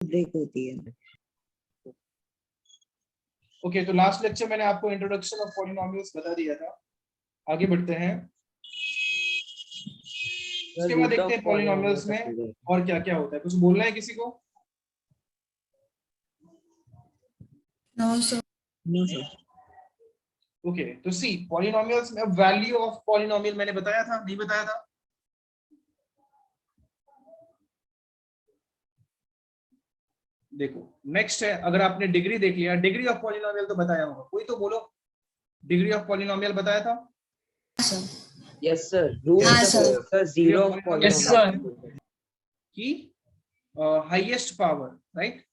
Break होती है। Okay, तो लास्ट लेक्चर मैंने आपको इंट्रोडक्शन ऑफ पॉलिनोमियल्स बता दिया था। आगे बढ़ते हैं, उसके बाद देखते हैं पॉलिनोमियल्स में और क्या क्या होता है। कुछ बोलना है किसी को? No sir. No sir. Okay, तो सी पॉलिनोमियल्स में वैल्यू ऑफ पॉलिनोमियल मैंने बताया था, नहीं बताया था? देखो नेक्स्ट है, अगर आपने डिग्री देख लिया, डिग्री ऑफ पॉलिनोमियल तो बताया होगा, कोई तो बोलो डिग्री ऑफ पॉलिनोमियल बताया था? Yes sir, root sir zero of polynomial की highest power, right?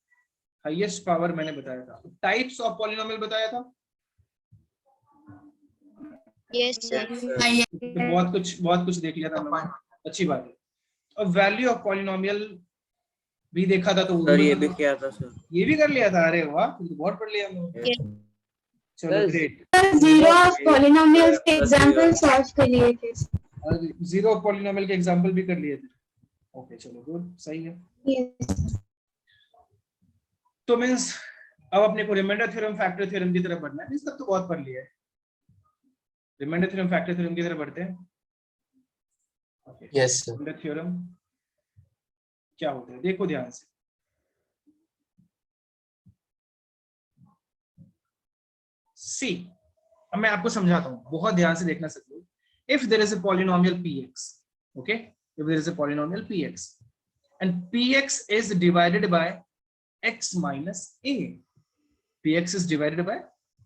Highest power मैंने बताया था। टाइप्स ऑफ पॉलिनोमियल बताया था? Yes sir. तो बहुत कुछ देख लिया था मैंने, अच्छी बात है। और वैल्यू ऑफ पॉलिनोमियल भी देखा था, तो सर ये भी किया था सर, ये भी कर लिया था। अरे वाह, तो बहुत पढ़ लिया हमने। चलो ग्रेट। जीरो ऑफ पॉलिनोमियल्स के एग्जांपल सॉल्व कर लिए थे। जीरो ऑफ पॉलिनोमियल के एग्जांपल भी कर लिए थे। ओके चलो गुड, सही है। तो मींस अब अपने को रिमाइंडर थ्योरम, फैक्टर थ्योरम की तरफ बढ़ना है। मींस तब तो बहुत पढ़ लिया है। रिमाइंडर थ्योरम, फैक्टर थ्योरम की तरफ बढ़ते हैं। Okay yes sir. Remainder theorem क्या होता है देखो ध्यान से। सी, अब मैं आपको समझाता हूं, बहुत ध्यान से देखना सकते हो। If there is a polynomial px, okay, if there is a polynomial px and px is divided by x minus a, px is divided by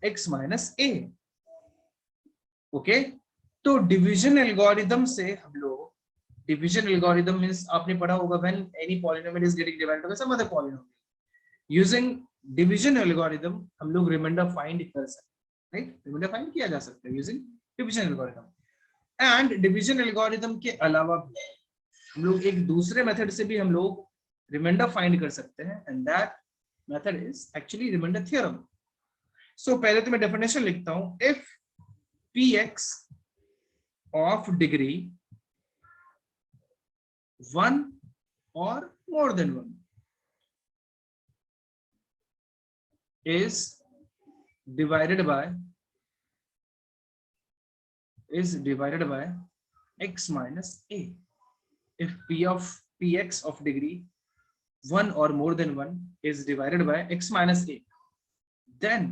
x minus a, okay. तो डिवीजन एल्गोरिथम से हम लोग, division algorithm means आपने पढ़ा होगा when any polynomial is getting divided by some other polynomial, using division algorithm हम लोग reminder find कर सकते हैं, राइट? रिमाइंडर फाइंड किया जा सकता है using division algorithm. And division algorithm के अलावा भी हम लोग एक दूसरे मेथड से भी हम लोग रिमाइंडर फाइंड कर सकते हैं, and that method is actually remainder theorem. So पहले तो मैं डेफिनेशन लिखता हूं। If px of degree 1 or more than 1 is divided by x minus a. If p of px of degree 1 or more than 1 is divided by x minus a, then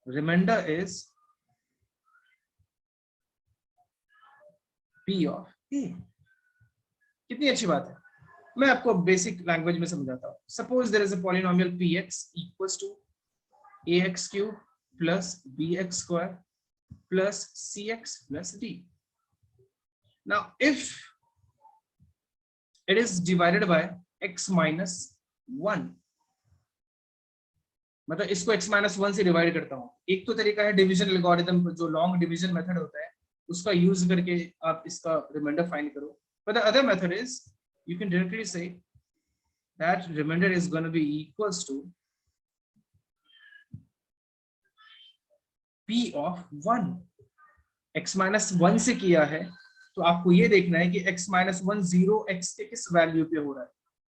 remainder is p of a. कितनी अच्छी बात है। मैं आपको basic language में समझाता हूं। Suppose there is a polynomial px equals to ax cube plus bx square plus cx plus d. Now if it is divided by x minus 1, मतलब इसको x minus 1 से डिवाइड करता हूं। एक तो तरीका है डिवीजन एल्गोरिथम, जो लॉन्ग डिवीजन मेथड होता है उसका यूज करके आप इसका रिमाइंडर फाइंड करो। But the other method is you can directly say that remainder is going to be equals to p of 1. x minus 1 से किया है तो आपको ये देखना है कि x minus 1 0 x के किस वैल्यू पे हो रहा है।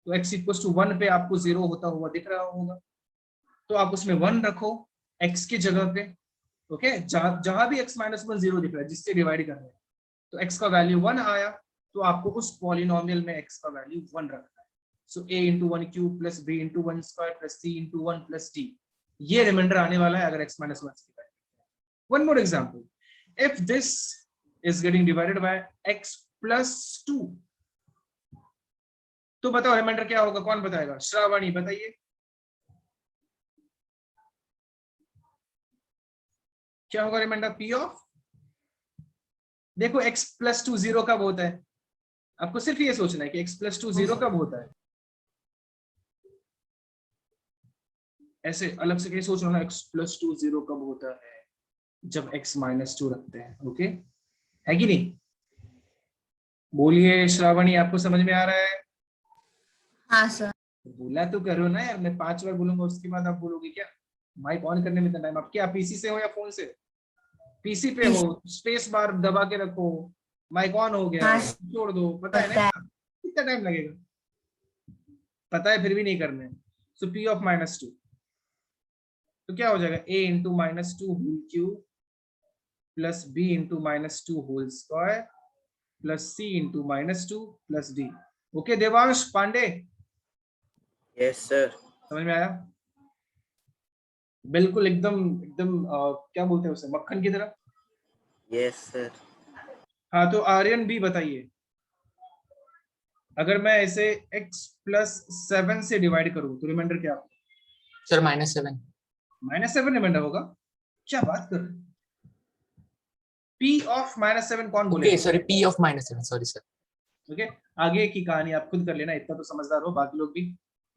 तो x equals to 1 पे आपको 0 होता हुआ दिख रहा होगा, तो आप उसमें 1 रखो x की जगह पे, ओके। जहां भी x minus 1 0 दिख रहा है जिससे डिवाइड कर रहे हैं, तो x का वैल्यू 1 आया, तो आपको उस पॉलिनोमियल में x का वैल्यू 1 रखना है। सो a into 1 cube plus b into 1 square plus c into 1 plus d, ये रिमाइंडर आने वाला है अगर x minus 1 से divide. One more example, if this is getting divided bye x plus 2, तो बताओ रिमाइंडर क्या होगा? कौन बताएगा? श्रावणी बताइए, क्या होगा रिमाइंडर p ऑफ? देखो x plus 2 0 कब होता है? आपको सिर्फ ये सोचना है कि x plus 2 0 कब होता है। ऐसे अलग से कहीं सोच रहा हूँ, x plus 2 0 कब होता है? जब x minus 2 रखते हैं, ओके, है कि नहीं? बोलिए श्रावणी, आपको समझ में आ रहा है? हाँ सर। बोला तो करो ना यार, मैं 5 बार बोलूंगा उसके बाद आप बोलोगे क्या? माइक ऑन करने में इतना टाइम? आप क्या पीसी से हो या फोन से? पीसी पे हो, स्पेस बार दबा के रखो, माइक ऑन हो गया, छोड़ दो, पता है ना कितना टाइम लगेगा? पता है फिर भी नहीं करना है। सो p ऑफ -2 तो क्या हो जाएगा, a into -2 whole cube plus b into -2 whole square plus c into -2 plus d। Okay Devansh Pandey, yes sir. समझ में आया? बिल्कुल एकदम एकदम क्या बोलते हैं उसे, मक्खन की तरह। Yes sir. हाँ तो आर्यन भी बताइए, अगर मैं इसे x प्लस 7 से डिवाइड करूं तो रिमाइंडर क्या होगा? सर -7। -7 रिमाइंडर होगा? क्या बात कर रहे हैं? p ऑफ -7 कौन बोलेगा? Okay sorry, p of -7, sorry sir. Okay आगे की कहानी आप खुद कर लेना, इतना तो समझदार हो, बाकी लोग भी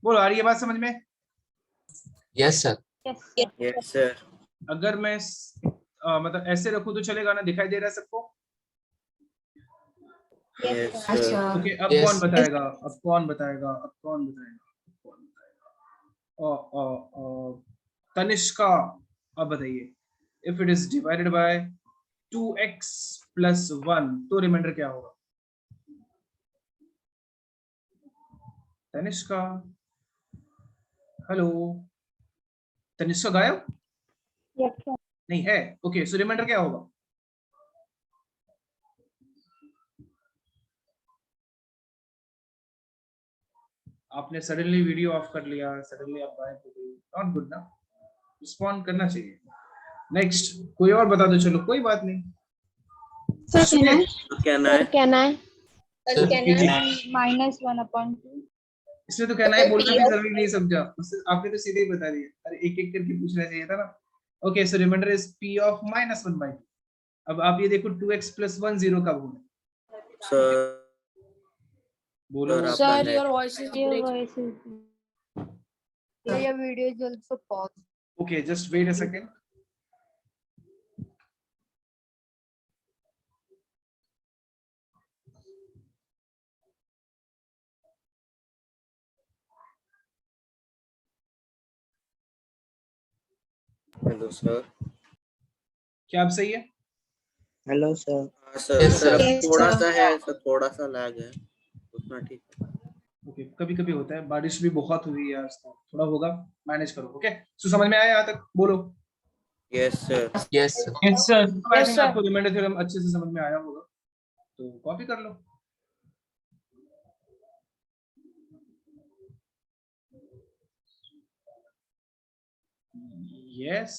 बोलो। आ रही है बात समझ में? Yes sir. Yes sir. अगर मैं मतलब ऐसे रखूं तो चलेगा ना? दिखाई दे रहा है सबको? Yes sir. ओके अब Yes. कौन बताएगा, अब कौन बताएगा, अब कौन बताएगा, अब कौन बताएगा? तनिष्का, अब बताइए। If it is divided by 2x plus 1 तो रिमाइंडर क्या होगा? तनिष्का, हेलो तनिष्का, गायब नहीं है? ओके सो रिमाइंडर क्या होगा? आपने सडनली वीडियो ऑफ कर लिया, सडनली आप गायब हो गई, नॉट गुड ना, रिस्पॉन्ड करना चाहिए। नेक्स्ट कोई और बता दो, चलो कोई बात नहीं। सर कहना है, कहना सर है कहना है -1/2। इसमें तो कहना है बोलना भी जरूरी नहीं समझा, आपने तो सीधे ही बता दिया। अरे एक एक करके पूछना चाहिए था ना। Okay so remainder is p of -1/2। अब आप ये देखो 2x प्लस 1 0 कब होगा? सर। बोलो Sir, your voice is your breaking. voice is Your video is also paused. Okay just wait a second. Hello sir. क्या आप सही है? Hello sir. हाँ सर। Yes, sir sir. अब थोड़ा सा है सर, थोड़ा सा लैग है, उतना ठीक है। ओके कभी कभी होता है, बारिश भी बहुत हुई है आज तो थोड़ा होगा, मैनेज करो। ओके सो समझ में आया यहाँ तक? बोलो। Yes sir. Yes sir. Yes sir. I Yes, think sir. आपको रिमाइंडर थ्योरम अच्छे से समझ में आया होगा, तो कॉपी कर लो। यस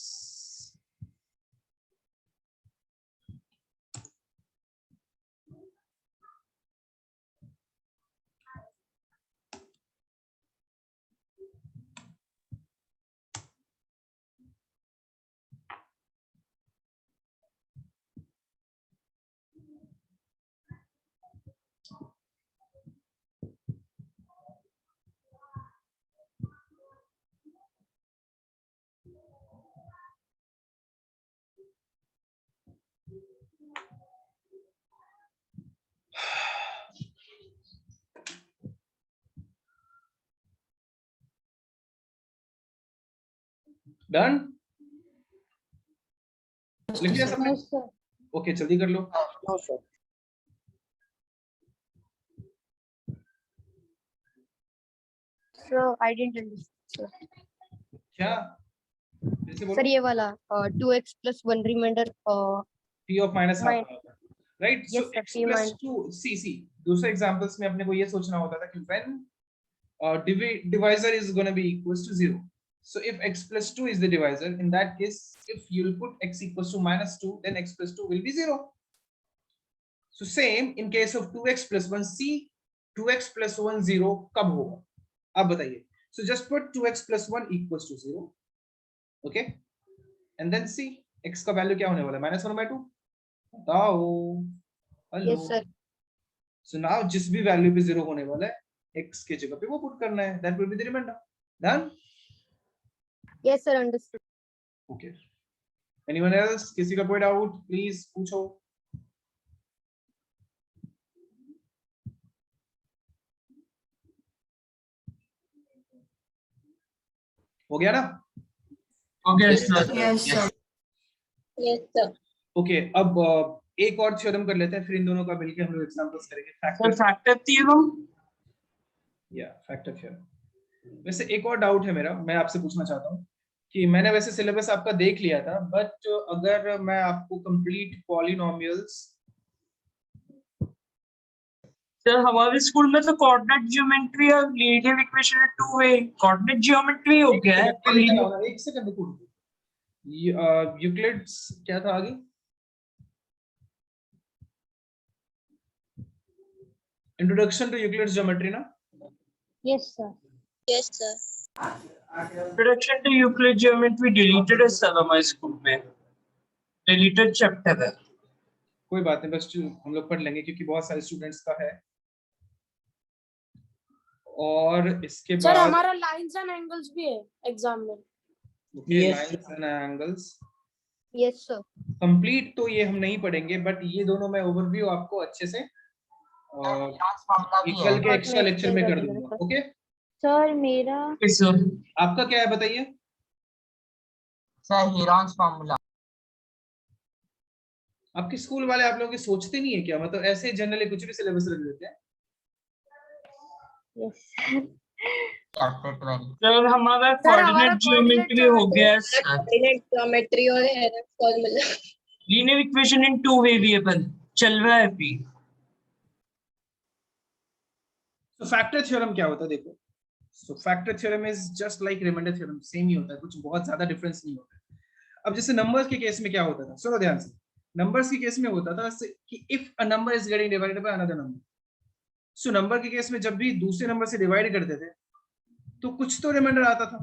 डन, लिख लिया सबने? Yes, sir. ओके जल्दी कर लो। No sir. So I didn't understand. क्या फिर से Sir, बोलो? ये वाला 2x plus 1 remainder. p of minus half, right? So Yes, sir, x P plus minus- 2 सी दूसरे एग्जांपल्स में अपने को ये सोचना होता था कि when divisor is going to be equals to 0. So if x plus 2 is the divisor, in that case, if you'll put x equals to -2, then x plus 2 will be 0. So same in case of 2x plus 1, see 2x plus 1 0 कब होगा? अब बताइए। So just put 2x plus 1 equals to 0. Okay? And then see x का value क्या होने वाला है? -1/2। बताओ। Hello. Yes, sir. So now जिस भी वैल्यू पे 0 होने वाला है, x के जगह पे वो पुट करना है, that will be the remainder. Done? Yes, sir, understood. Okay. Anyone else? किसी का कोई डाउट प्लीज पूछो। हो गया ना? Yes, sir. Yes, sir. yes sir okay अब एक और थ्योरम कर लेते हैं, फिर इन दोनों का मिलके हम लोग एग्जांपल्स करेंगे। Sir factor theorem. या फैक्टर थ्योरम। वैसे एक और डाउट है मेरा, मैं आपसे पूछना चाहता हूँ कि मैंने वैसे सिलेबस आपका देख लिया था, बट अगर मैं आपको कंप्लीट पॉलिनोमियल्स, सर हमारे स्कूल में तो कोऑर्डिनेट ज्योमेट्री और लीनियर इक्वेशन है टू वे। कोऑर्डिनेट ज्योमेट्री हो गया है और linear- एक सेकंड रुको, यूक्लिड्स क्या था आगे? इंट्रोडक्शन टू यूक्लिड्स ज्योमेट्री ना? Yes, sir. Yes, sir. Introduction to Euclid geometry deleted है सर हमारे स्कूल में, डिलीटेड चैप्टर है। कोई बात नहीं, बस हम लोग पढ़ लेंगे क्योंकि बहुत सारे स्टूडेंट्स का है। और इसके सर बाद हमारा लाइंस एंड एंगल्स भी है एग्जाम में। Lines and angles Yes, sir. Complete तो ये हम नहीं पढ़ेंगे, बट ये दोनों मैं ओवरव्यू आपको अच्छे से कल के एक्स्ट्रा लेक्चर में कर दूंगा। ओके सर मेरा सर आपका क्या है बताइए? Sir Heron's formula. आपके स्कूल वाले आप लोगों की सोचते नहीं है क्या? मतलब ऐसे जनरली कुछ भी सिलेबस रख देते हैं। Yes chapter 12। सर हमारा सर हमारा कोऑर्डिनेट ज्योमेट्री हो गया है, Coordinate geometry और error formula. Linear equation in two variable चल रहा है अभी। तो फैक्टर थ्योरम क्या होता है देखो। So factor theorem is just like remainder theorem, same ही होता है, कुछ बहुत ज्यादा डिफरेंस नहीं होता है। अब जैसे नंबर्स के केस में क्या होता था, सुनो ध्यान से। नंबर्स के केस में होता था कि if a number is getting divided by another number, so number के केस में जब भी दूसरे नंबर से डिवाइड करते थे तो कुछ तो रिमाइंडर आता था,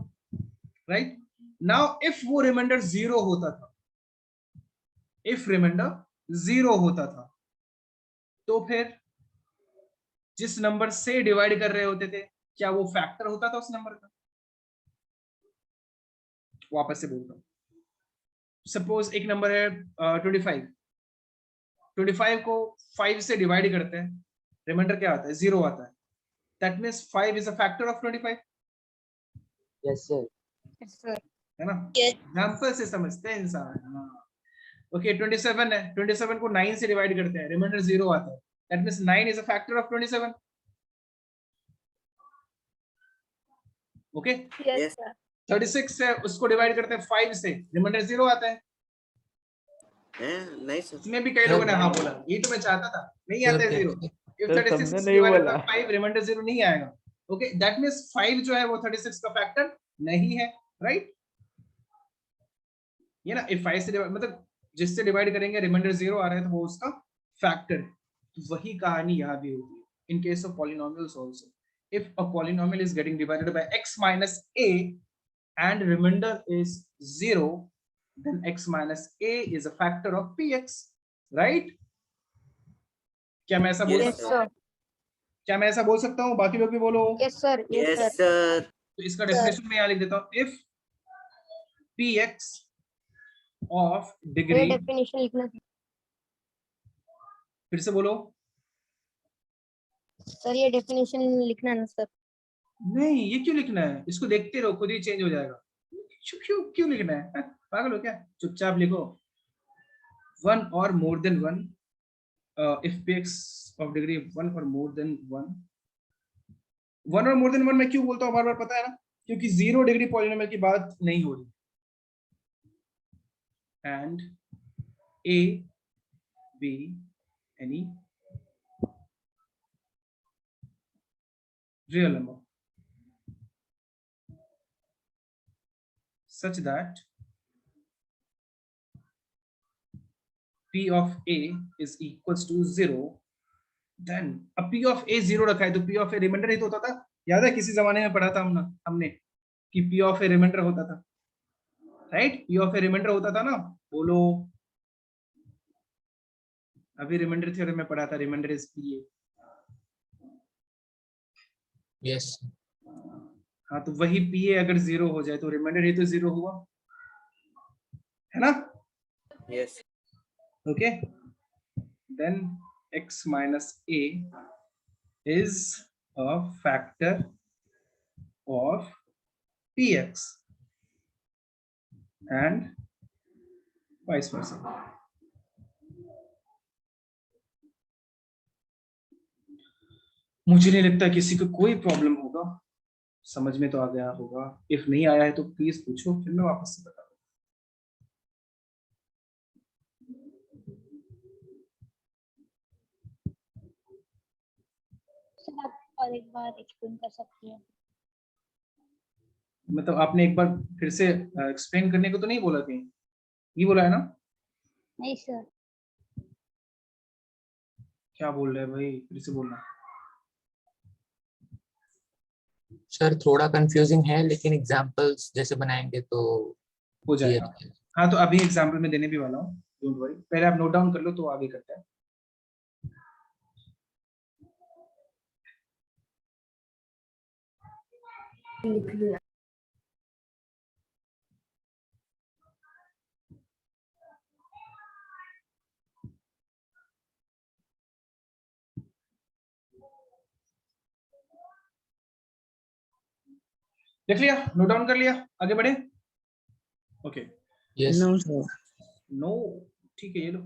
राइट? नाउ इफ वो रिमाइंडर जीरो होता था, इफ रिमाइंडर जीरो होता था, तो फिर जिस नंबर से डिवाइड कर रहे होते थे क्या वो फैक्टर होता था उस नंबर का? वापस से बोलता हूं, सपोज एक नंबर है 25 को 5 से डिवाइड करते हैं, रिमाइंडर क्या आता है? जीरो आता है। That means 5 is a factor of 25। Yes sir. Yes, sir. है ना? Yes. एग्जांपल से समझते हैं इंसान। ओके 27 है, 27 को 9 से डिवाइड करते हैं, रिमाइंडर जीरो आता है। That means 9 is a factor of 27। Okay Yes, Yes. sir. 36 है, उसको डिवाइड करते हैं 5 से, रिमाइंडर जीरो आता है। नहीं सर। इसमें भी कई लोगों ने हाँ बोला, यही तो मैं चाहता था, नहीं आता है जीरो। If सर 36 सबने is नहीं divided by बोला। 5, रिमाइंडर जीरो नहीं आएगा। ओके दैट मींस 5 जो है वो 36 का फैक्टर नहीं है, राइट? ये ना, if 5 से मतलब जिससे डिवाइड करेंगे रिमाइंडर जीरो आ रहा है तो वो उसका फैक्टर है। वही कहानी यहाँ भी होती है in case of polynomials also. If a polynomial is getting divided by x minus a and remainder is 0, then x minus a is a factor of px, right? क्या मैं ऐसा बोल Yes, सकता Yes, हूँ? sir. क्या मैं ऐसा बोल सकता हूँ? बाकी लोग भी बोलो। Yes, sir. Yes, Yes, sir. sir. तो इसका डेफिनेशन में यहाँ लिख देता हूँ, if px of ये degree, definition लिखना फिर से बोलो। सर, ये definition लिखना ना सर। नहीं, ये क्यों लिखना है? इसको देखते रहो, खुद ही चेंज हो जाएगा। क्यों क्यों लिखना है? पागल हो क्या? चुपचाप लिखो, वन और more than one, if px of degree 1 or more than 1, 1 और मोर देन 1 मैं क्यों बोलता हूँ बार बार, पता है ना? क्योंकि 0 डिग्री पॉलिनोमियल की बात नहीं हो रही। And a b any real number such that p of a is equals to 0, then अब p of a 0 रखा है तो p of a रिमाइंडर ही तो होता था। याद है किसी जमाने में पढ़ा था हमने कि p of a रिमाइंडर होता था, right? p of a reminder होता था ना, बोलो। अभी रिमाइंडर थ्योरम में पढ़ा था, रिमाइंडर इज pa। यस। हाँ तो वही pa अगर 0 हो जाए तो रिमाइंडर ही तो 0 हुआ, है ना? Yes. Okay, then x minus a is a factor of px and vice versa. मुझे नहीं लगता किसी को कोई प्रॉब्लम होगा, समझ में तो आ गया होगा, इफ नहीं आया है तो प्लीज पूछो, फिर मैं वापस से बता दूँ। सर आप और एक बार एक्सप्लेन कर सकती हैं? मतलब आपने एक बार फिर से एक्सप्लेन करने को तो नहीं बोला कहीं, ये बोला है ना? नहीं सर। क्या बोल रहे हैं भाई, फिर से बोलना। सर थोड़ा कंफ्यूजिंग है, लेकिन एग्जांपल्स जैसे बनाएंगे तो हो क्लियर जाएगा। हाँ तो अभी एग्जाम्पल में देने भी वाला हूँ, डोंट वरी, पहले आप नोट डाउन कर लो तो आगे करते हैं। लिख लिया। देख लिया, नोट डाउन कर लिया, आगे बढ़े। Okay yes No, sir. No, ठीक है ये लो।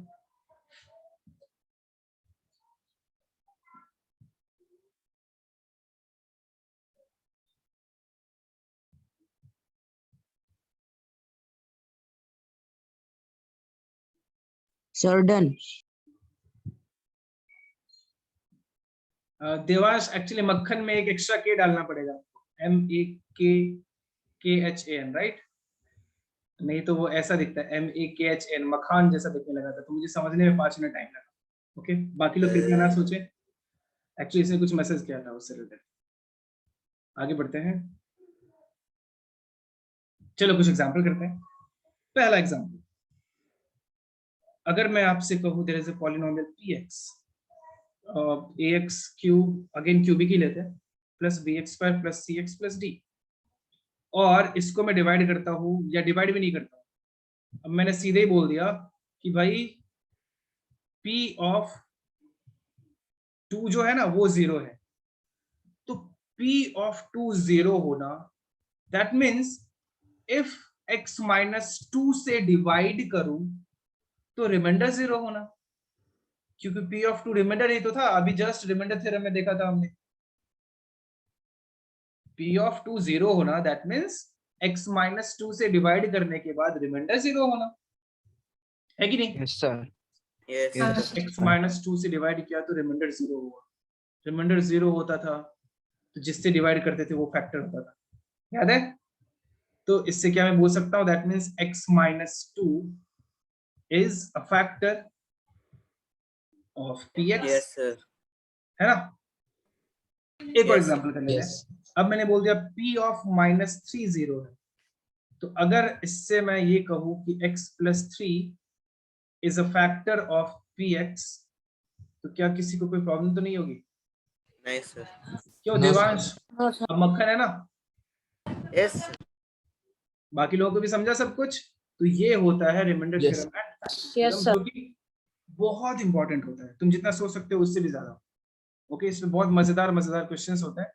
Sir, done. देवांश एक्चुअली मक्खन में एक एक्स्ट्रा के डालना पड़ेगा, MAKKHAN, राइट? नहीं तो वो ऐसा दिखता है MAKHN, मखान जैसा दिखने लगा था, तो मुझे समझने में 5 मिनट टाइम लगा। ओके बाकी लोग कृपया ना सोचे, एक्चुअली इसने कुछ मैसेज किया था उससे रिलेटेड। आगे बढ़ते हैं, चलो कुछ एग्जांपल करते हैं। पहला एग्जांपल, अगर मैं आपसे कहूं there is a polynomial px, ax cube, again cubic ही लेते हैं, plus bx square plus cx plus d, और इसको मैं डिवाइड करता हूं, या डिवाइड भी नहीं करता हूं, अब मैंने सीधे ही बोल दिया कि भाई p ऑफ 2 जो है ना वो 0 है, तो p ऑफ 2 0 होना, that means if x minus 2 से डिवाइड करूं तो रिमाइंडर 0 होना, क्योंकि p ऑफ 2 रिमाइंडर ही तो था, अभी जस्ट रिमाइंडर थ्योरम में देखा था हमने। p ऑफ 2 0 होना, दैट मीन्स x माइनस 2 से डिवाइड करने के बाद रिमाइंडर 0 होना, है कि नहीं? Yes sir Yes, Yes. sir. x minus 2 से डिवाइड किया तो रिमाइंडर 0 हुआ, रिमाइंडर 0 होता था तो जिससे डिवाइड करते थे वो फैक्टर होता था, याद है? तो इससे क्या मैं बोल सकता हूं, that means x minus 2 is a factor of px, Yes, sir. है ना? एक और Yes, sir. एग्जांपल कर लेते यस हैं। अब मैंने बोल दिया p ऑफ माइनस 3 0 है, तो अगर इससे मैं ये कहूं कि x plus 3 is a factor of px, तो क्या किसी को कोई प्रॉब्लम तो नहीं होगी? Nice, sir. क्यों No, देवांश? No, sir. अब मक्खन है ना, Yes, sir. बाकी लोगों को भी समझा सब कुछ? तो ये होता है reminder Yes. Theorem and factor Yes, theorem, sir. जो कि बहुत इंपॉर्टेंट होता है, तुम जितना सोच सकते हो उससे भी ज्यादा। ओके इसमें बहुत मजेदार मजेदार क्वेश्चंस होते हैं,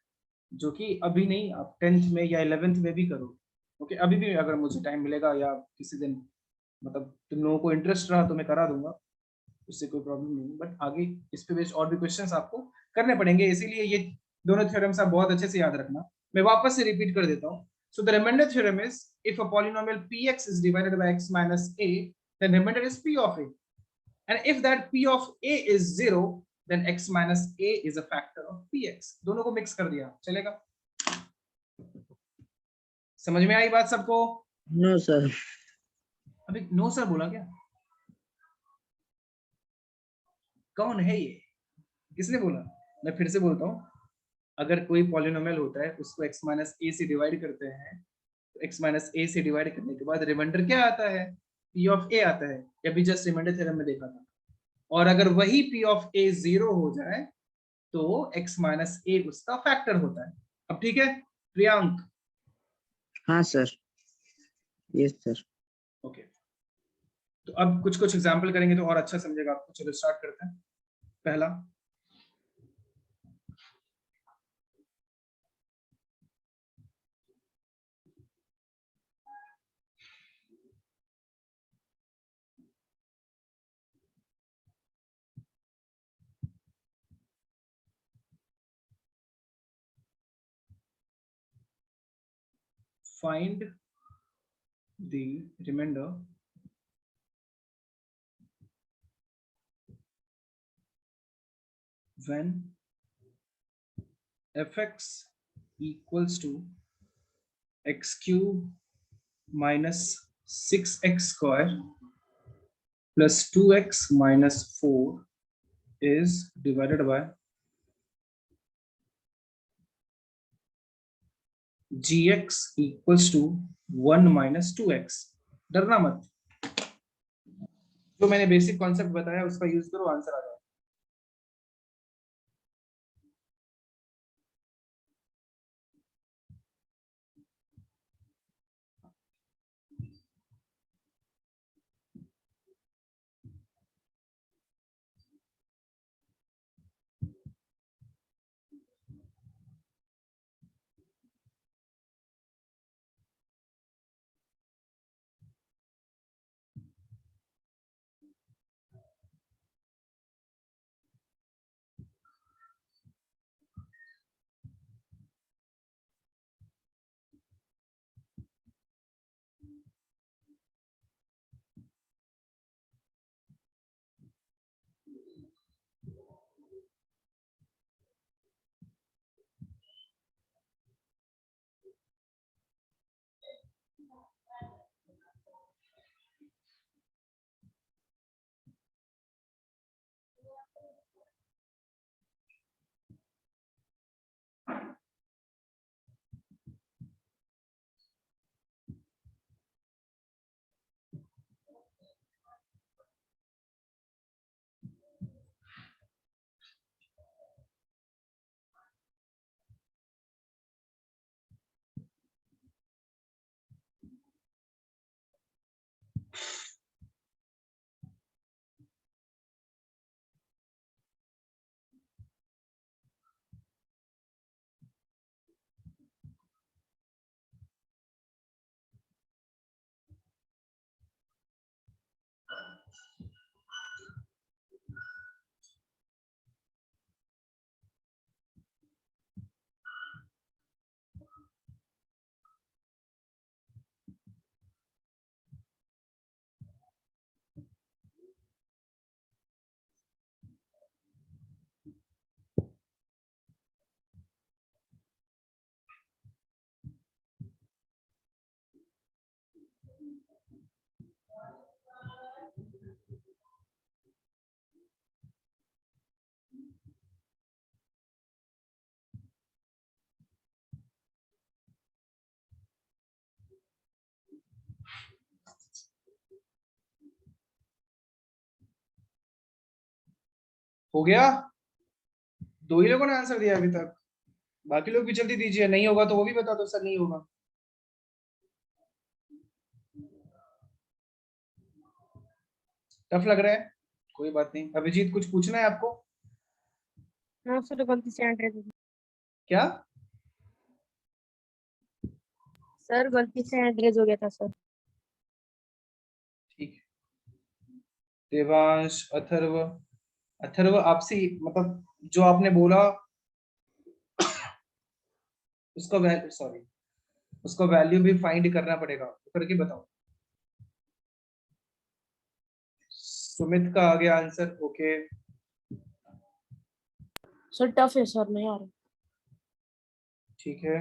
जो कि अभी नहीं, आप 10th में या 11th में भी करो। ओके अभी भी अगर मुझे टाइम मिलेगा या किसी दिन, मतलब तुम लोगों को इंटरेस्ट रहा तो मैं करा दूंगा, उससे कोई प्रॉब्लम नहीं, बट आगे इस पे बेस्ड और भी क्वेश्चंस आपको करने पड़ेंगे, इसीलिए ये दोनों थ्योरम्स आप बहुत अच्छे से याद रखना। मैं वापस से रिपीट कर देता हूँ। So the remainder theorem is, if a polynomial px is divided by x minus a, then remainder is p of a, and if that p of a is 0, then x minus a is a factor of px। दोनों को mix कर दिया, चलेगा? समझ में आई बात सबको? No, sir. अभी नो सर बोला क्या? कौन है ये, किसने बोला? मैं फिर से बोलता हूँ, अगर कोई पॉलिनोमियल होता है उसको x माइनस a से डिवाइड करते हैं, तो x माइनस a से डिवाइड करने के बाद रिमाइंडर क्या आता है? p ऑफ a आता है, ये भी जस्ट रिमाइंडर थ्योरम में देखा था। और अगर वही p ऑफ a 0 हो जाए तो x माइनस a उसका फैक्टर होता है। अब ठीक है प्रियांक? हाँ, sir. Yes, sir. ओके तो अब कुछ कुछ एग्जांपल करेंगे तो और अच्छा समझेगा आपको। चलो स्टार्ट करते हैं। पहला, find the remainder when fx equals to x cube minus 6x square plus 2x minus 4 is divided by gx equals to 1 minus 2x। डरना मत, जो मैंने बेसिक कॉन्सेप्ट बताया उसका यूज करो, आंसर आ जाएगा। हो गया? दो ही लोगों ने आंसर दिया अभी तक, बाकी लोग भी जल्दी दीजिए। नहीं होगा तो वो भी बता दो सर नहीं होगा। टफ लग रहा है, कोई बात नहीं। अभिजीत कुछ पूछना है आपको? हाँ सर, गलती से एड्रेस क्या सर, गलती से एड्रेस हो गया था सर। ठीक है। देवांश, अथर्व, अथर्व आपसे मतलब जो आपने बोला उसका वैल्यू, सॉरी उसका वैल्यू भी फाइंड करना पड़ेगा, तो करके बताओ। सुमित का आ गया आंसर, ओके। सर टफ है सर, नहीं आ रहा। ठीक है,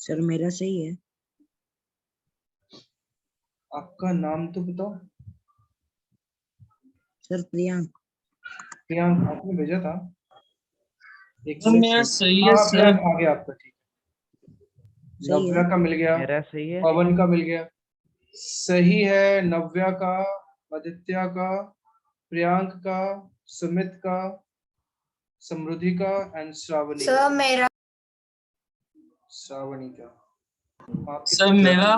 सर मेरा सही है। आपका नाम तो बताओ। सर प्रियांक। प्रियांक आपने भेजा था। एक सर मेरा सही है हाँ, सर। प्रियांक आ गया आपका, ठीक है। सही नव्या है। का मिल गया, मेरा सही है। पवन का मिल गया, सही है। नव्या का, आदित्य का, प्रियांक का, सुमित का, समृद्धि का एंड श्रावणी का। सर मेरा श्रावणी का। सर मेरा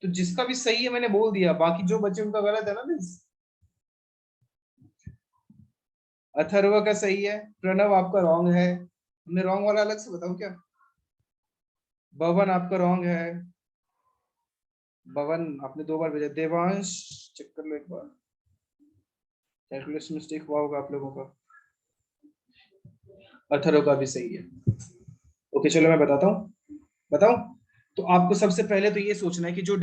तो जिसका भी सही है मैंने बोल दिया, बाकी जो बच्चे उनका गलत है ना मिस। अथर्व का सही है, प्रणव आपका रॉन्ग है, हमने रॉन्ग वाला अलग से बताऊं क्या? भवन आपका रॉन्ग है, भवन आपने 2 बार भेजा। देवांश चेक कर लो एक बार, कैलकुलेशन मिस्टेक हुआ होगा आप लोगों का। अथर्व का भी सही है। ओके चलो मैं बताता हूँ, बताऊं? तो आपको सबसे पहले तो ये सोचना है कि जो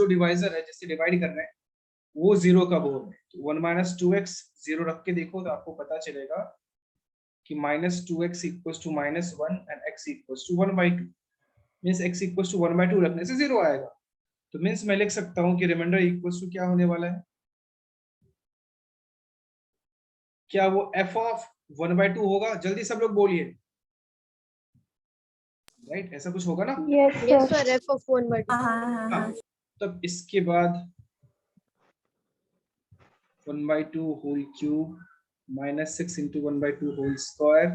डिवाइजर है जिससे डिवाइड कर रहे हैं वो 0 कब हो रहा है। तो 1 माइनस 2x 0 रख के देखो तो आपको पता चलेगा कि minus 2x equals to minus 1 and x equals to 1/2 means x equals to 1/2 रखने से 0 आएगा। तो मींस मैं लिख सकता हूँ कि रिमाइंडर इक्वल्स टू क्या होने वाला है, क्या वो f ऑफ 1/2 होगा? जल्दी सब लोग बोलिए, राइट? ऐसा कुछ होगा ना? Yes, sir. F of 1/2. हाँ, तब इसके बाद 1/2 whole cube minus 6 into 1/2 whole square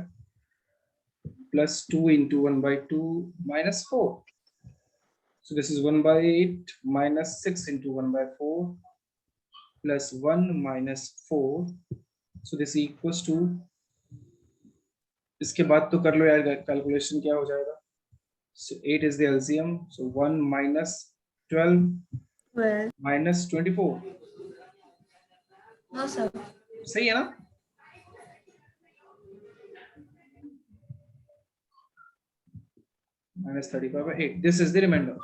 plus 2 into 1/2 minus 4. So this is 1/8 minus 6 into 1/4 plus 1 minus 4. So this equals to, इसके बाद तो कर लो यार कैलकुलेशन, क्या हो जाएगा? So 8 is the LCM. So 1 minus 12 minus 24. No, sir. सही है ना? minus 35/8. This is the remainder.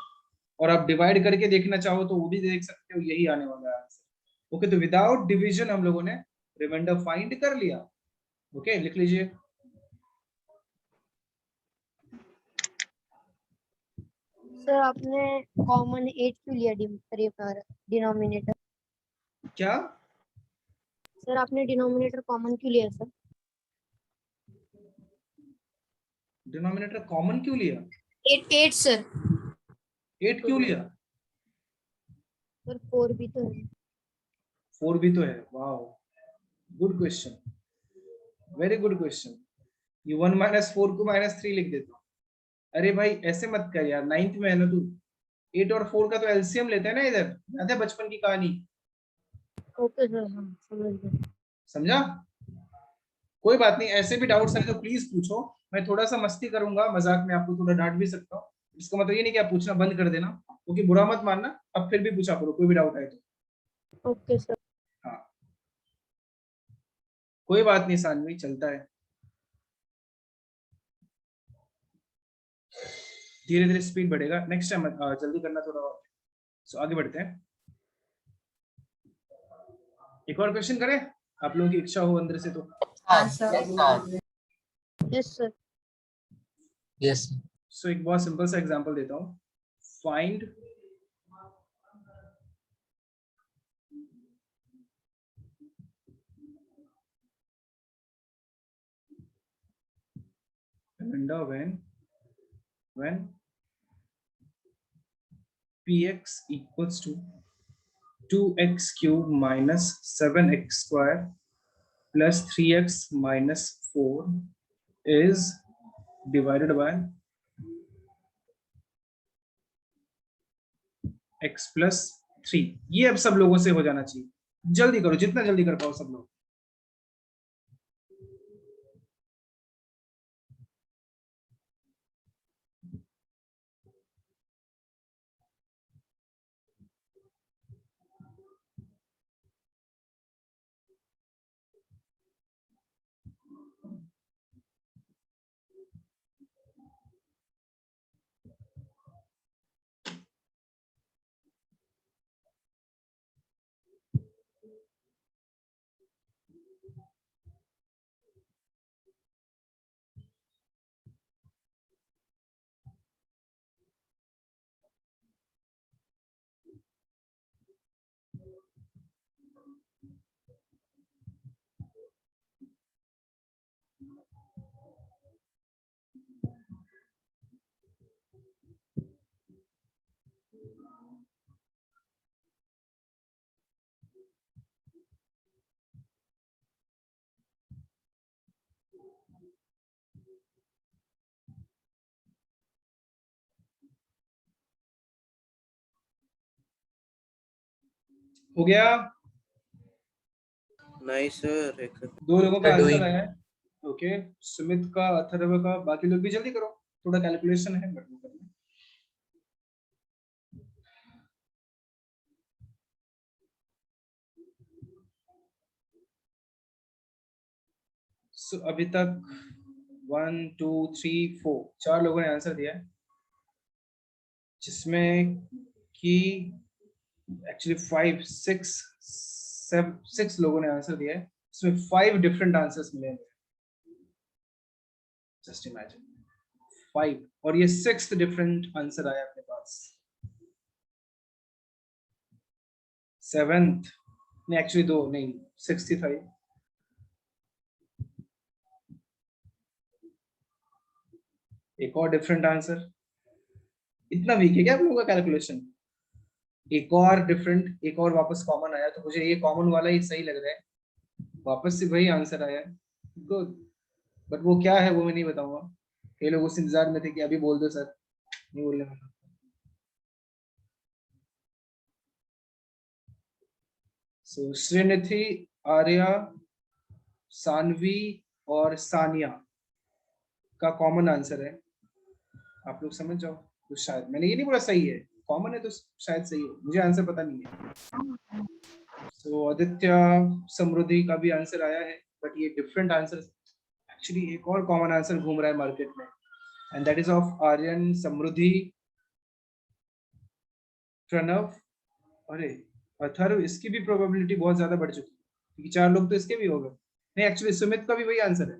और आप डिवाइड करके देखना चाहो तो वो भी देख सकते हो, यही आने वाला है आंसर। ओके, तो विदाउट डिवीजन हम लोगों ने रिमाइंडर फाइंड कर लिया। ओके, लिख लीजिए। सर आपने कॉमन 8 क्यों लिया डिनोमिनेटर? क्या? सर आपने डिनोमिनेटर कॉमन क्यों लिया सर? डिनोमिनेटर कॉमन क्यों लिया? 8 सर। 8 क्यों लिया? सर 4 भी तो है। 4 भी तो है। Wow, good question, very good question. ये 1 माइनस 4 को -3 लिख देता हूँ। अरे भाई ऐसे मत कर यार, 9th में है ना तू। 8 और 4 का तो एलसीएम लेते हैं ना इधर, याद है बचपन की कहानी? ओके सर, हाँ समझ गए। समझा? कोई बात नहीं, ऐसे भी डाउट्स है तो प्लीज पूछो। मैं थोड़ा सा मस्ती करूंगा, मजाक में आपको थोड़ा डांट भी सकता हूँ। इसका मतलब ये नहीं कि आप पूछना बंद कर देना, क्योंकि बुरा मत मानना, अब फिर भी पूछा करो कोई भी डाउट आए तो। Okay sir. हाँ, कोई बात नहीं सानवी, चलता है। धीरे धीरे स्पीड बढ़ेगा, नेक्स्ट टाइम जल्दी करना थोड़ा और। सो आगे बढ़ते हैं। एक और क्वेश्चन करें, आप लोगों की इच्छा हो अंदर से तो। Yes sir. यस सो एक बहुत सिंपल सा एग्जांपल देता हूँ। Find when px equals to 2x cube minus 7x square plus 3x minus 4 is divided by x plus 3। ये अब सब लोगों से हो जाना चाहिए, जल्दी करो, जितना जल्दी कर पाओ सब लोग। हो गया? नहीं सर, एक सेकंड। 2 लोगों का Sir, आंसर doing. आया है। ओके, सुमित का, अथर्व का, बाकी लोग भी जल्दी करो, थोड़ा कैलकुलेशन है बट वो करना। सो अभी तक 1 2 3 4 4 लोगों ने आंसर दिया है, जिसमें कि एक्चुअली 5 6 7 6 लोगों ने आंसर दिया है, इसमें 5 डिफरेंट आंसर्स मिले हैं। जस्ट इमेजिन 5, और ये 6th डिफरेंट आंसर आया अपने पास। 7th नहीं, एक्चुअली 2 नहीं, 65। एक और डिफरेंट आंसर। इतना वीक है क्या आप लोगों का कैलकुलेशन? एक और डिफरेंट, एक और वापस कॉमन आया, तो मुझे ये कॉमन वाला ही सही लग रहा है, वापस से वही आंसर आया है। गुड, बट वो क्या है वो मैं नहीं बताऊंगा। ये लोग उस इंतजार में थे कि अभी बोल दो सर, नहीं बोलने वाला। सो श्रीनिधि, आर्या, सानवी और सानिया का कॉमन आंसर है। आप लोग समझ जाओ, तो शायद मैंने ये नहीं बोला सही है, कॉमन है तो शायद सही हो, मुझे आंसर पता नहीं है। सो आदित्य, समृद्धि का भी आंसर आया है, बट ये डिफरेंट आंसर। एक्चुअली एक और कॉमन आंसर घूम रहा है मार्केट में, and that is of Aryan, Samriddhi, Pranav. अरे अथर्व, इसकी भी प्रोबेबिलिटी बहुत ज्यादा बढ़ चुकी है, क्योंकि 4 लोग तो इसके भी हो गए। नहीं, एक्चुअली सुमित का भी वही आंसर है,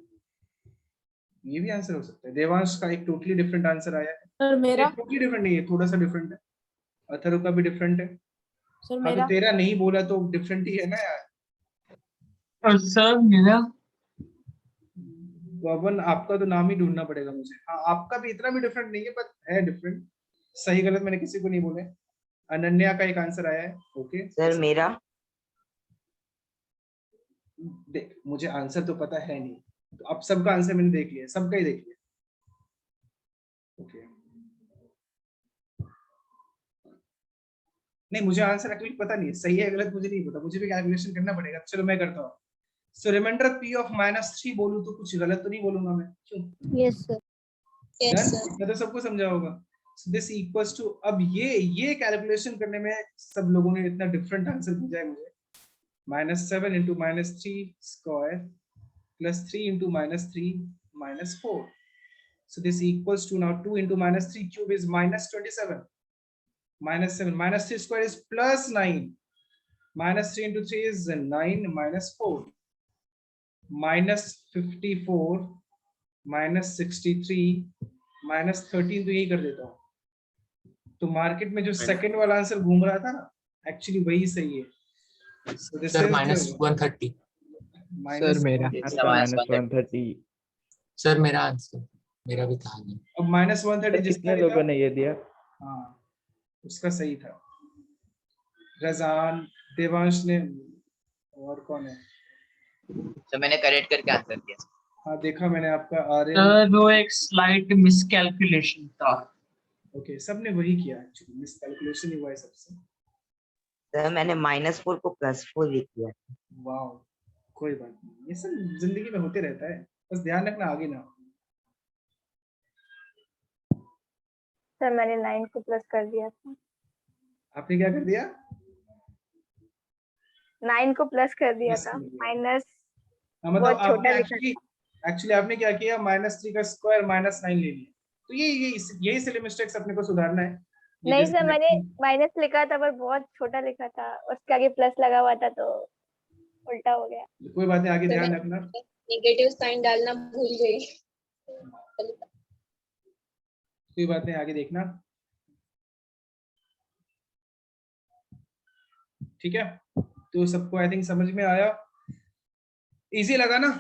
ये भी आंसर हो सकता है। देवांश का एक टोटली डिफरेंट आंसर आया है। सर मेरा टोटली डिफरेंट नहीं है, थोड़ा सा डिफरेंट है। अथर्व का भी डिफरेंट है। सर हाँ, मेरा तो तेरा नहीं बोला तो डिफरेंट ही है ना यार। और सर मेरा पवन, आपका तो नाम ही ढूंढना पड़ेगा मुझे। हाँ, आपका भी इतना भी डिफरेंट नहीं है, पर है डिफरेंट। सही गलत मैंने किसी को नहीं बोले। अनन्या का एक आंसर आया है। ओके सर मेरा देख, मुझे आंसर तो पता है नहीं, तो अब सबका आंसर मैंने देख लिया, सबका ही देख लिया। ओके, नहीं मुझे आंसर एक्चुअली पता नहीं है, सही है गलत मुझे नहीं पता, मुझे भी कैलकुलेशन करना पड़ेगा। चलो मैं करता हूँ। सो रिमाइंडर p ऑफ -3 बोलूं तो कुछ गलत तो नहीं बोलूंगा मैं, क्यों? Yes sir. Yes, Done? sir. इतना तो सबको समझा होगा। So this equals to, अब ये कैलकुलेशन करने में सब लोगों ने इतना डिफरेंट आंसर भेजा है मुझे। -7 into -3 square plus 3 into -3 -4. So this equals to, now 2 into -3 cube is -27. -7 -3 square is +9. -3 into 3 is 9 -4. -54 -63 -13, तो यही कर देता हूँ। तो मार्केट में जो सेकंड वाला आंसर घूम रहा था ना, एक्चुअली वही सही है। So this Sir, is -130. minus Sir, मेरा 130. सर मेरा आंसर, मेरा भी था नहीं। अब -130 जिसने लोगों ने ये दिया, हाँ उसका सही था। रजान, देवांश ने, और कौन है? तो मैंने करेक्ट करके आंसर दिया। हाँ देखा मैंने आपका आर्यन। सर वो एक स्लाइट मिसकैलकुलेशन था। ओके, सबने वही किया, एक्चुअली मिसकैलकुलेशन ही हुआ है सबसे। सर मैंने -4 को +4 लिख दिया। वाह, कोई बात नहीं, ये सब जिंदगी में होते रहता है, बस ध्यान रखना आगे ना। सर मैंने 9 को प्लस कर दिया था। आपने क्या कर दिया? 9 को प्लस कर दिया Plus था। कर दिया। माइनस हाँ, मतलब बहुत छोटा आपने लिखा एक्चुअली आपने क्या किया, -3 का स्क्वायर -9 ले लिया। तो यही सिली मिस्टेक्स अपने को सुधारना है। नहीं सर, मैंने माइनस लिखा था पर बहुत छोटा लिखा था, उसके आगे प्लस लगा हुआ था तो उल्टा हो गया। कोई बात नहीं, आगे तो ध्यान मैं रखना। नेगेटिव साइन डालना भूल गई। कोई बात नहीं, आगे देखना। ठीक है, तो सबको आई थिंक समझ में आया, इजी लगा ना?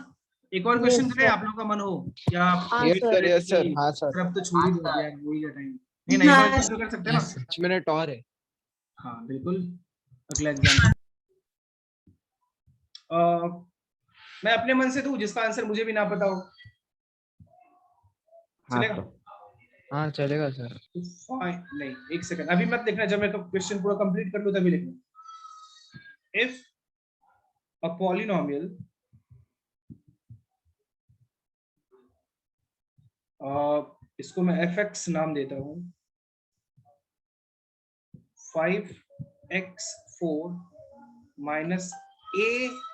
एक और क्वेश्चन Yes, करें, sir. आप लोगों का मन हो या हाँ Yes, sir. sir, yes, sir. हाँ, sir. अब तो छोड़ ही दो यार, वही का टाइम। नहीं एक और क्वेश्चन कर सकते हैं ना? 5 मिनट और है। हाँ बिल्कुल, अगला एग्जाम। मैं अपने मन से दूं जिसका आंसर मुझे भी ना पता हो, चलेगा? हाँ चलेगा सर। फाइन, नहीं एक सेकंड, अभी मत देखना, जब मैं क्वेश्चन पूरा कंप्लीट कर लूं तभी लिखना। इफ a polynomial इसको मैं fx नाम देता हूं 5x4 minus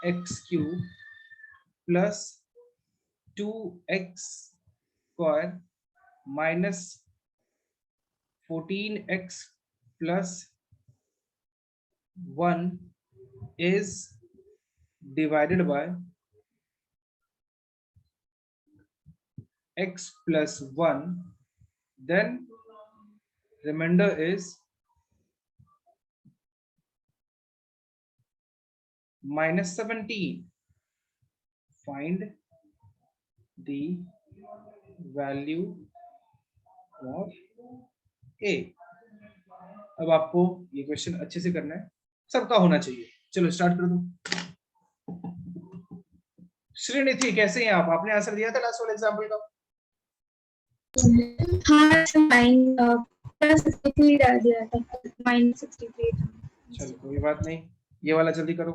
ax cube plus 2x square minus 14x plus 1 is divided by x plus 1, then remainder is minus 17. Find the value of a. अब आपको ये क्वेश्चन अच्छे से करना है, सबका होना चाहिए। चलो स्टार्ट कर दो। श्रीनिधि कैसे हैं आप? आपने आंसर दिया था लास्ट वाले एग्जांपल का? हाँ -63 डाल दिया था, -63 था। चलो कोई बात नहीं, ये वाला जल्दी करो।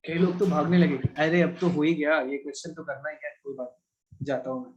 कई लोग तो भागने लगे, अरे अब तो हो ही गया, ये क्वेश्चन तो करना ही है, कोई बात नहीं, जाता हूँ मैं।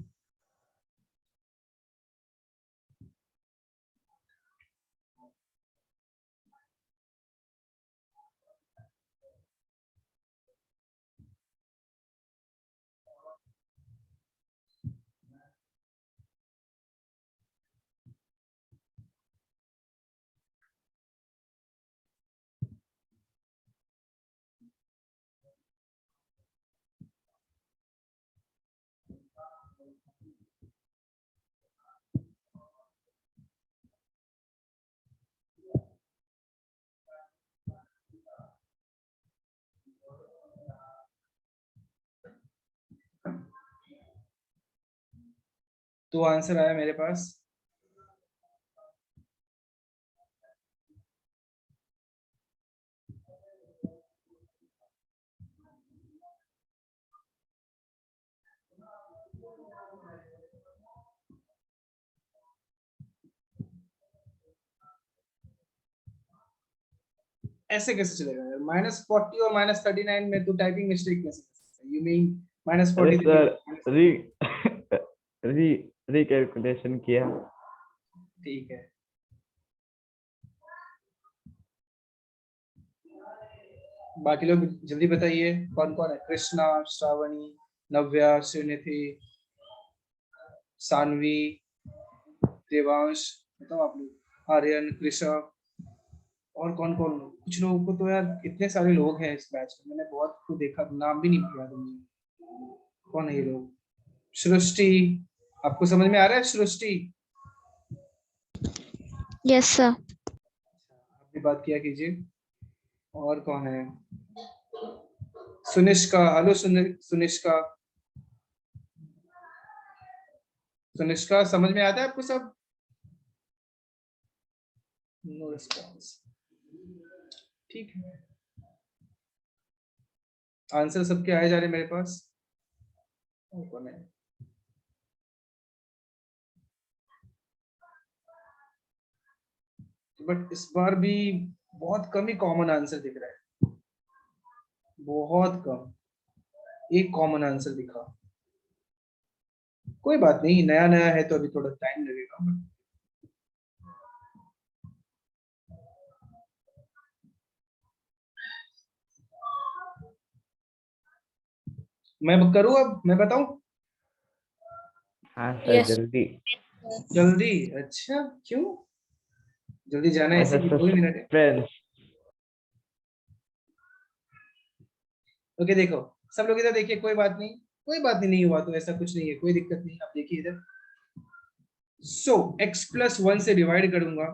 तो आंसर आया मेरे पास ऐसे कैसे चलेगा यार? -40 और -39 में तो टाइपिंग मिस्टेक कैसे कर सकते हैं? यू मीन -40 रिकैलकुलेशन किया। ठीक है, बाकी लोग जल्दी बताइए कौन कौन है। कृष्णा, श्रावणी, नव्या, श्रीनिधि, सानवी, देवांश, बताओ आप लोग, आर्यन, कृषा, और कौन कौन? कुछ लोगों को तो यार इतने सारे लोग हैं इस बैच में, मैंने बहुत को देखा, नाम भी नहीं पता मुझे कौन है ये लोग। सृष्टि, आपको समझ में आ रहा है सृष्टि? Yes sir. आप भी बात किया कीजिए। और कौन है? सुनिष्का, हेलो सुनिष्का। सुनिष्का समझ में आता है आपको सब? नो रिस्पॉन्स, ठीक है। आंसर सबके आए जा रहे मेरे पास। और कौन है? बट इस बार भी बहुत कम ही कॉमन आंसर दिख रहा है, बहुत कम, एक कॉमन आंसर दिखा। कोई बात नहीं, नया नया है तो अभी थोड़ा टाइम लगेगा। मैं करूँ, अब मैं बताऊं? हाँ सर जल्दी। जल्दी? अच्छा, क्यों जल्दी जाना है? ऐसे 2 मिनट है। ओके देखो सब लोग इधर देखिए, कोई बात नहीं, कोई बात नहीं, नहीं हुआ तो ऐसा कुछ नहीं है, कोई दिक्कत नहीं। आप देखिए इधर, सो x+1 से डिवाइड करूंगा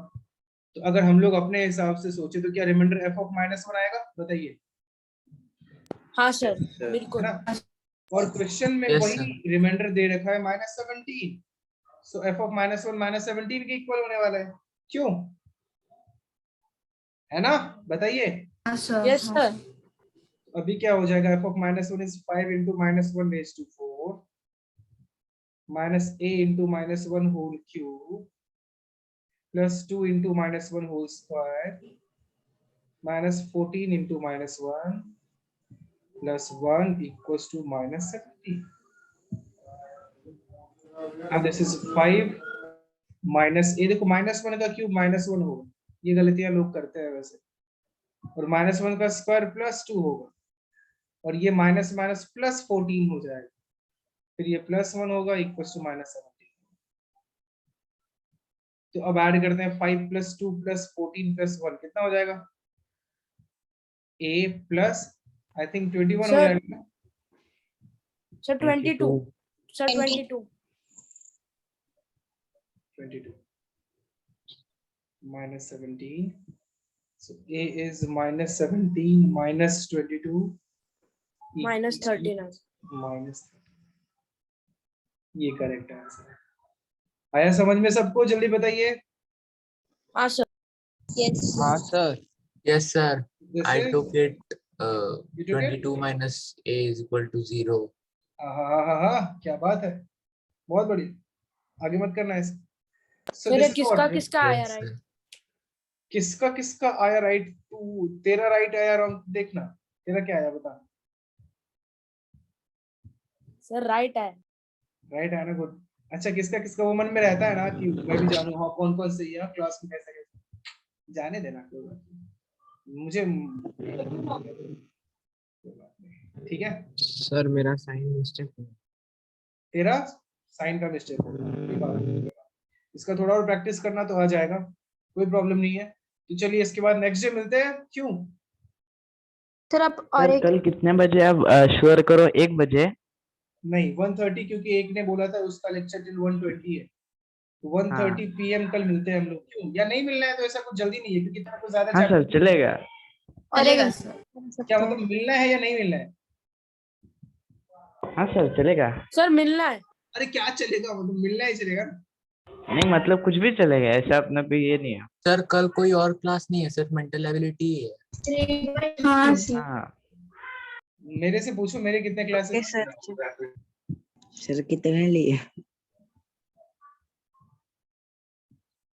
तो अगर हम लोग अपने हिसाब से सोचे तो क्या रिमाइंडर f(-1) आएगा? बताइए। हाँ सर, बिल्कुल। और क्वेश्चन में Yes, वही रिमाइंडर दे रखा है -17, सो f(-1) -17 के इक्वल होने वाला है, क्यों? है ना? बताइए। Yes sir. अभी क्या हो जाएगा? f(-1) is 5 × -1 raised to 4 minus a into minus 1 whole cube plus 2 into minus 1 whole square minus 14 into minus 1 plus 1 equals to minus 70. And this is 5 minus a, देखो minus 1 का क्यूब minus 1 होगा, ये गलतियां लोग करते हैं वैसे, और minus 1 का स्क्वायर प्लस 2 होगा, और ये माइनस माइनस प्लस 14 हो जाएगा, फिर ये प्लस 1 होगा इक्वल्स टू माइनस 17. तो अब ऐड करते हैं 5 प्लस 2 प्लस 14 प्लस 1 कितना हो जाएगा? a प्लस आई थिंक 21 हो जाएगा sir 22 sir 22 minus 17. So a is minus 17 minus 22 minus 13 minus 13. ये करेक्ट आंसर है. आया समझ में सबको? जल्दी बताइए. हाँ सर. Yes. हाँ sir. Yes sir. I took it. You took 22 minus a is equal to 0. हाँ, क्या बात है, बहुत बढ़िया. आगे मत करना है. सर किसका किसका आया Yes, राइट? sir. किसका किसका आया राइट? तू तेरा राइट आया रॉन्ग देखना. तेरा क्या आया बता. सर राइट है. राइट है ना, गुड. अच्छा, किसका किसका वो मन में रहता है ना कि मैं भी जानूं हाँ कौन कौन सही है क्लास में, कैसे कैसे जाने देना, कोई बात नहीं. मुझे ठीक है. सर मेरा साइन मिस्टेक है. तेरा साइन का मिस्टेक है. इसका थोड़ा और प्रैक्टिस करना तो आ जाएगा, कोई प्रॉब्लम नहीं है. तो चलिए इसके बाद नेक्स्ट डे मिलते हैं. क्यों सर आप और सर एक कल कितने बजे? आप श्योर करो 1 बजे. नहीं 1:30, क्योंकि एक ने बोला था उसका लेक्चर टिल 1:20 है, तो 1:30 PM कल मिलते हैं हम लोग. क्यों, या नहीं मिलना है तो ऐसा कुछ जल्दी नहीं है, क्योंकि तेरा कुछ ज्यादा हाँ सर चलेगा. चलेगा सर. क्या मतलब मिलना है या नहीं मिलना है? हाँ सर चलेगा. सर मिलना है. अरे क्या चलेगा, मतलब मिलना ही चलेगा ना. नहीं मतलब कुछ भी चलेगा, ऐसा अपना पे ये नहीं है. सर कल कोई और क्लास नहीं है, सिर्फ मेंटल एबिलिटी है. हाँ हाँ मेरे से पूछो मेरे कितने क्लासेस. सर कितने लिए?